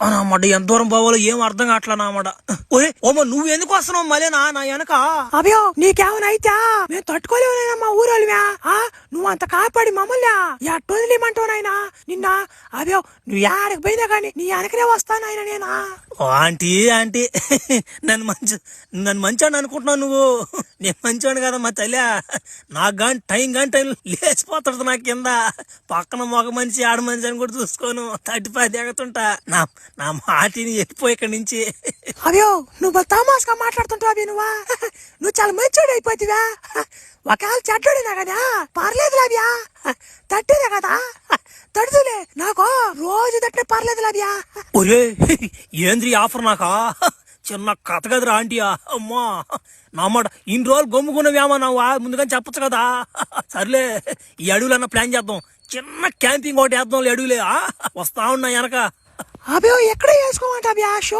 అన్నమాట ఎంత దూరం పోవాలో ఏం అర్థం కావట్లా నామాట. ఓయ్ ఓమ నువ్వు ఎందుకు వస్తున్నావు మళ్ళీ నా వెనక? అభయో నీకేమైనా అయితే మేము తట్టుకోలేవునమ్మా ఊరోళ్ళువా. నువ్వు అంత కాపాడి మమ్మల్ని ఎట్టు వదిలేమంటావునైనా నిన్న. అభయో నువ్వు ఆడకి పోయినా కానీ నీ వెనకనే వస్తానైనా నేనా. ఆంటీ ఆంటీ నన్ను మంచోడు అనుకుంటున్నావు నువ్వు. నేను మంచోడు కదా మా తల్లి. నాకు కానీ టైం లేచిపోతాడు నా కింద. పక్కన మగ మనిషి ఆడ మనిషి అని కూడా చూసుకోను. 35 ఎగుతుంటా. నా మాటిని వెళ్ళిపోయి ఇక్కడి నుంచి. అభయో నువ్వు తమాస్గా మాట్లాడుతుంటావు అభి. నువ్వు చాలా మంచోడు అయిపోతావా. ఒకవేళ చెడ్డోడినా కదా పర్లేదు లాభ్యా. తట్టేదే కదా తడుతులే నాకు రోజు తట్టే పర్లేదు లాభ్యా. ఒరే ఏంద్రీ ఆఫర్ నాకా? చిన్న కథ కదరా ఆంటీయా. అమ్మా నా మాట ఇన్ని రోజులు గమ్ముకున్నవేమో నావా ముందుగానే చెప్పచ్చు కదా. సర్లే ఈ అడవులన్నా ప్లాన్ చేద్దాం. చిన్న క్యాంపింగ్ ఒకటి వేద్దాం అడవులే. వస్తా ఉన్నా వెనక. అభయో ఎక్కడ వేసుకోమంటా షో?